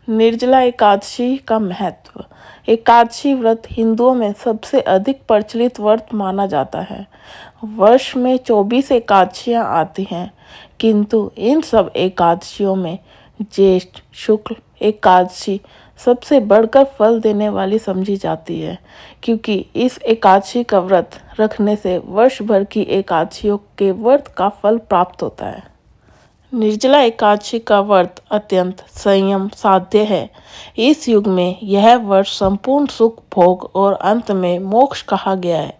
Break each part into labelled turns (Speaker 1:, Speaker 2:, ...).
Speaker 1: निर्जला एकादशी का महत्व। एकादशी व्रत हिंदुओं में सबसे अधिक प्रचलित व्रत माना जाता है। वर्ष में 24 एकादशियां आती हैं, किंतु इन सब एकादशियों में ज्येष्ठ शुक्ल एकादशी सबसे बढ़कर फल देने वाली समझी जाती है, क्योंकि इस एकादशी का व्रत रखने से वर्ष भर की एकादशियों के व्रत का फल प्राप्त होता है। निर्जला एकादशी का व्रत अत्यंत संयम साध्य है। इस युग में यह व्रत संपूर्ण सुख भोग और अंत में मोक्ष कहा गया है।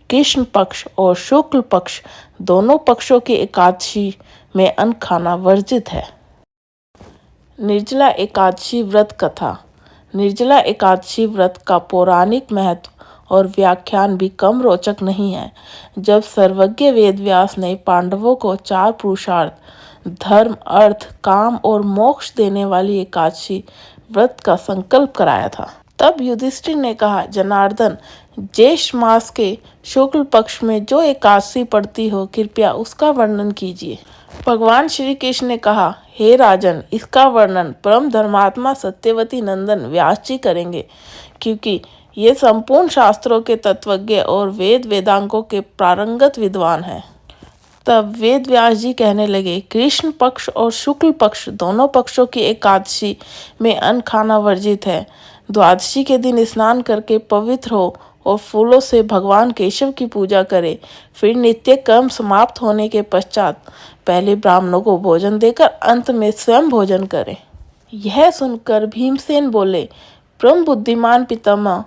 Speaker 1: कृष्ण पक्ष और शुक्ल पक्ष दोनों पक्षों की एकादशी में अन्न खाना वर्जित है। निर्जला एकादशी व्रत कथा। निर्जला एकादशी व्रत का पौराणिक महत्व और व्याख्यान भी कम रोचक नहीं है। जब सर्वज्ञ वेदव्यास ने पांडवों को 4 पुरुषार्थ धर्म अर्थ काम और मोक्ष देने वाली एकादशी व्रत का संकल्प कराया था, तब युधिष्ठिर ने कहा, जनार्दन, ज्येष्ठ मास के शुक्ल पक्ष में जो एकादशी पड़ती हो, कृपया उसका वर्णन कीजिए। भगवान श्री कृष्ण ने कहा, हे राजन, इसका वर्णन परम धर्मात्मा सत्यवती नंदन व्यास जी करेंगे, क्योंकि ये संपूर्ण शास्त्रों के तत्वज्ञ और वेद वेदांगों के पारंगत विद्वान हैं। तब वेद व्यास जी कहने लगे, कृष्ण पक्ष और शुक्ल पक्ष दोनों पक्षों की एकादशी में अन्न खाना वर्जित है। द्वादशी के दिन स्नान करके पवित्र हो और फूलों से भगवान केशव की पूजा करे। फिर नित्य कर्म समाप्त होने के पश्चात पहले ब्राह्मणों को भोजन देकर अंत में स्वयं भोजन करें। यह सुनकर भीमसेन बोले, परम बुद्धिमान पितामह,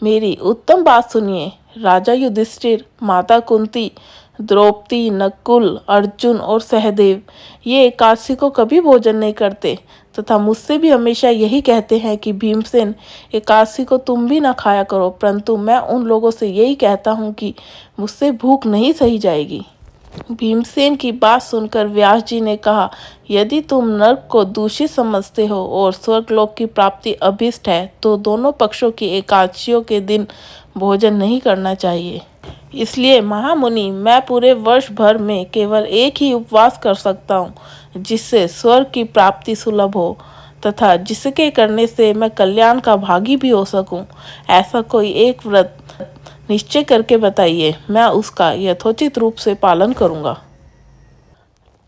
Speaker 1: मेरी उत्तम बात सुनिए। राजा युधिष्ठिर, माता कुंती, द्रौपदी, नकुल, अर्जुन और सहदेव ये एकादशी को कभी भोजन नहीं करते तथा मुझसे भी हमेशा यही कहते हैं कि भीमसेन, एकादशी को तुम भी ना खाया करो, परंतु मैं उन लोगों से यही कहता हूँ कि मुझसे भूख नहीं सही जाएगी। भीमसेन की बात सुनकर व्यास जी ने कहा, यदि तुम नरक को दूषित समझते हो और स्वर्गलोक की प्राप्ति अभीष्ट है, तो दोनों पक्षों की एकादशियों के दिन भोजन नहीं करना चाहिए। इसलिए महामुनि, मैं पूरे वर्ष भर में केवल एक ही उपवास कर सकता हूँ, जिससे स्वर्ग की प्राप्ति सुलभ हो तथा जिसके करने से मैं कल्याण का भागी भी हो सकूं। ऐसा कोई एक व्रत निश्चय करके बताइए, मैं उसका यथोचित रूप से पालन करूंगा।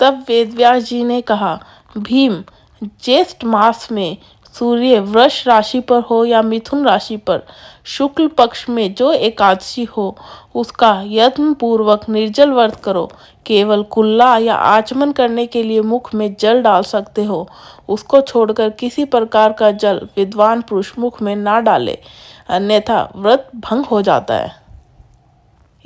Speaker 1: तब वेदव्यास जी ने कहा, भीम, ज्येष्ठ मास में सूर्य वृष राशि पर हो या मिथुन राशि पर, शुक्ल पक्ष में जो एकादशी हो, उसका यत्न पूर्वक निर्जल व्रत करो। केवल कुल्ला या आचमन करने के लिए मुख में जल डाल सकते हो, उसको छोड़कर किसी प्रकार का जल विद्वान पुरुष मुख में ना डाले, अन्यथा व्रत भंग हो जाता है।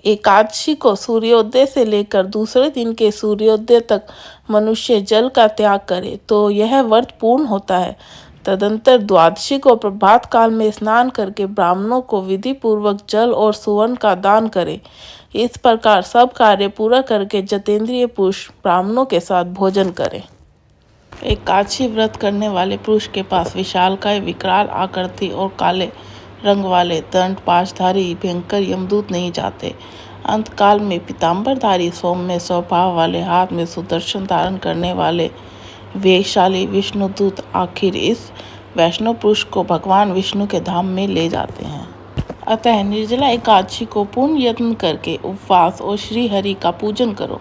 Speaker 1: एकादशी को सूर्योदय से लेकर दूसरे दिन के सूर्योदय तक मनुष्य जल का त्याग करे तो यह व्रत पूर्ण होता है। तदंतर द्वादशी को प्रभात काल में स्नान करके ब्राह्मणों को विधि पूर्वक जल और सुवर्ण का दान करे। इस प्रकार सब कार्य पूरा करके जितेंद्रिय पुरुष ब्राह्मणों के साथ भोजन करे। एकादशी व्रत करने वाले पुरुष के पास विशालकाय विकराल आकृति और काले रंग वाले दंड पाशधारी भयंकर यमदूत नहीं जाते। अंतकाल में पीताम्बरधारी सौम्य स्वभाव वाले हाथ में सुदर्शन धारण करने वाले वेगशाली विष्णुदूत आखिर इस वैष्णव पुरुष को भगवान विष्णु के धाम में ले जाते हैं। अतः निर्जला एकादशी को पूर्ण यत्न करके उपवास और श्री हरि का पूजन करो।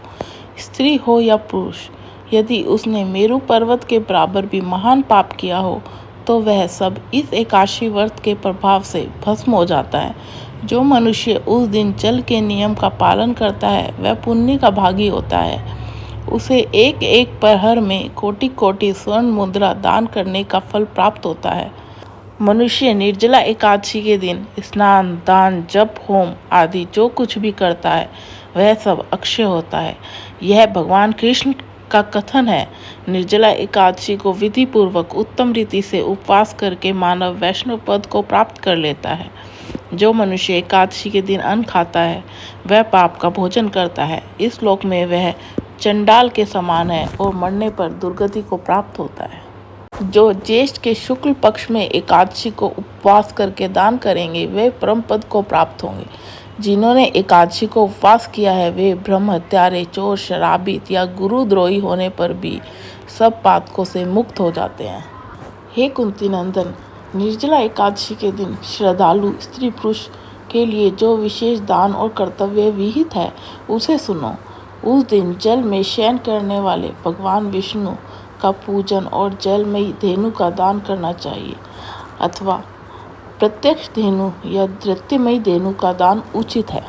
Speaker 1: स्त्री हो या पुरुष, यदि उसने मेरु पर्वत के बराबर भी महान पाप किया हो, तो वह सब इस एकादशी व्रत के प्रभाव से भस्म हो जाता है। जो मनुष्य उस दिन जल के नियम का पालन करता है, वह पुण्य का भागी होता है। उसे एक एक प्रहर में कोटि कोटि स्वर्ण मुद्रा दान करने का फल प्राप्त होता है। मनुष्य निर्जला एकादशी के दिन स्नान, दान, जप, होम आदि जो कुछ भी करता है, वह सब अक्षय होता है। यह भगवान कृष्ण का कथन है। निर्जला एकादशी को विधि पूर्वक उत्तम रीति से उपवास करके मानव वैष्णव पद को प्राप्त कर लेता है। जो मनुष्य एकादशी के दिन अन्न खाता है, वह पाप का भोजन करता है। इस लोक में वह चंडाल के समान है और मरने पर दुर्गति को प्राप्त होता है। जो ज्येष्ठ के शुक्ल पक्ष में एकादशी को उपवास करके दान करेंगे, वे परम पद को प्राप्त होंगे। जिन्होंने एकादशी को उपवास किया है, वे ब्रह्म हत्यारे, चोर, शराबी या गुरुद्रोही होने पर भी सब पातकों से मुक्त हो जाते हैं। हे कुंती नंदन, निर्जला एकादशी के दिन श्रद्धालु स्त्री पुरुष के लिए जो विशेष दान और कर्तव्य विहित है उसे सुनो। उस दिन जल में शयन करने वाले भगवान विष्णु का पूजन और जलमयी धेनु का दान करना चाहिए, अथवा प्रत्यक्ष धेनु या द्रव्यमयी धेनु का दान उचित है।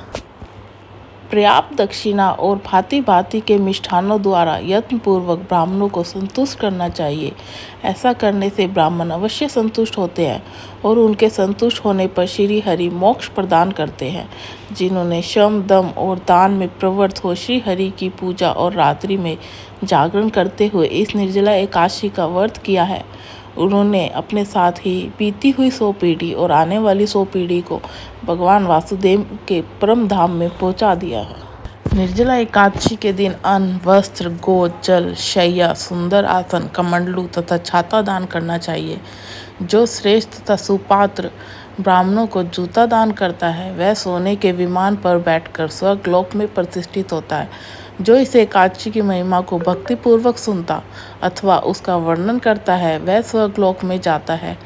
Speaker 1: पर्याप्त दक्षिणा और भांति भांति के मिष्ठानों द्वारा यत्नपूर्वक ब्राह्मणों को संतुष्ट करना चाहिए। ऐसा करने से ब्राह्मण अवश्य संतुष्ट होते हैं और उनके संतुष्ट होने पर श्री हरि मोक्ष प्रदान करते हैं। जिन्होंने श्रम, दम और दान में प्रवृत्त हो श्री हरि की पूजा और रात्रि में जागरण करते हुए इस निर्जला एकादशी का व्रत किया है, उन्होंने अपने साथ ही बीती हुई 100 पीढ़ी और आने वाली 100 पीढ़ी को भगवान वासुदेव के परम धाम में पहुंचा दिया है। निर्जला एकादशी के दिन अन्न, वस्त्र, गोद, जल, शैया, सुंदर आसन, कमंडलू तथा छाता दान करना चाहिए। जो श्रेष्ठ तथा सुपात्र ब्राह्मणों को जूता दान करता है वह सोने के विमान पर बैठकर स्वर्गलोक में प्रतिष्ठित होता है। जो इस एकादशी की महिमा को भक्तिपूर्वक सुनता अथवा उसका वर्णन करता है वह स्वर्गलोक में जाता है।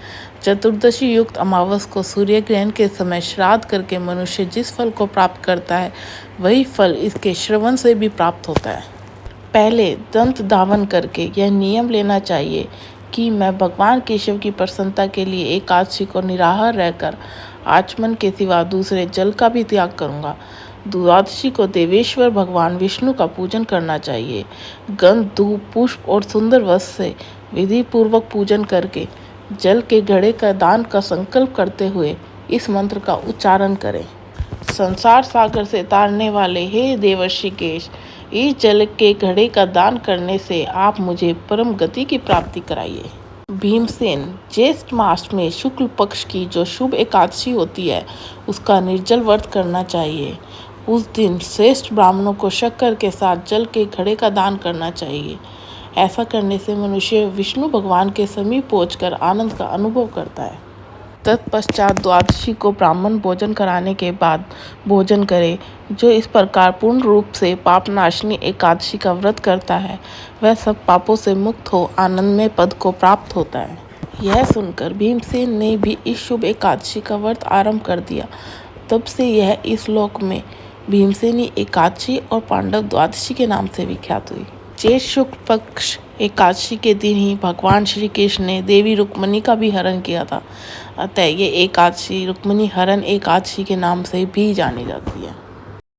Speaker 1: चतुर्दशी युक्त अमावस को सूर्य ग्रहण के समय श्राद्ध करके मनुष्य जिस फल को प्राप्त करता है वही फल इसके श्रवण से भी प्राप्त होता है। पहले दंत धावन करके यह नियम लेना चाहिए कि मैं भगवान केशव की प्रसन्नता के लिए एकादशी को निराहार रहकर आचमन के सिवा दूसरे जल का भी त्याग करूँगा। द्वादशी को देवेश्वर भगवान विष्णु का पूजन करना चाहिए। गंध, धूप, पुष्प और सुंदर वस्त्र से विधि पूर्वक पूजन करके जल के घड़े का दान का संकल्प करते हुए इस मंत्र का उच्चारण करें। संसार सागर से तारने वाले हे देवर्षि केश, इस जल के घड़े का दान करने से आप मुझे परम गति की प्राप्ति कराइए। भीमसेन, ज्येष्ठ मास में शुक्ल पक्ष की जो शुभ एकादशी होती है उसका निर्जल व्रत करना चाहिए। उस दिन श्रेष्ठ ब्राह्मणों को शक्कर के साथ जल के घड़े का दान करना चाहिए। ऐसा करने से मनुष्य विष्णु भगवान के समीप पहुंचकर आनंद का अनुभव करता है। तत्पश्चात द्वादशी को ब्राह्मण भोजन कराने के बाद भोजन करे। जो इस प्रकार पूर्ण रूप से पापनाशनी एकादशी का व्रत करता है वह सब पापों से मुक्त हो आनंदमय पद को प्राप्त होता है। यह सुनकर भीमसेन ने भी इस शुभ एकादशी का व्रत आरंभ कर दिया। तब से यह इस लोक में भीमसेनी एकादशी और पांडव द्वादशी के नाम से विख्यात हुई। ज्येष्ठ शुक्ल पक्ष एकादशी के दिन ही भगवान श्री कृष्ण ने देवी रुक्मिणी का भी हरण किया था। अतः ये एकादशी रुक्मिणी हरण एकादशी के नाम से भी जानी जाती है।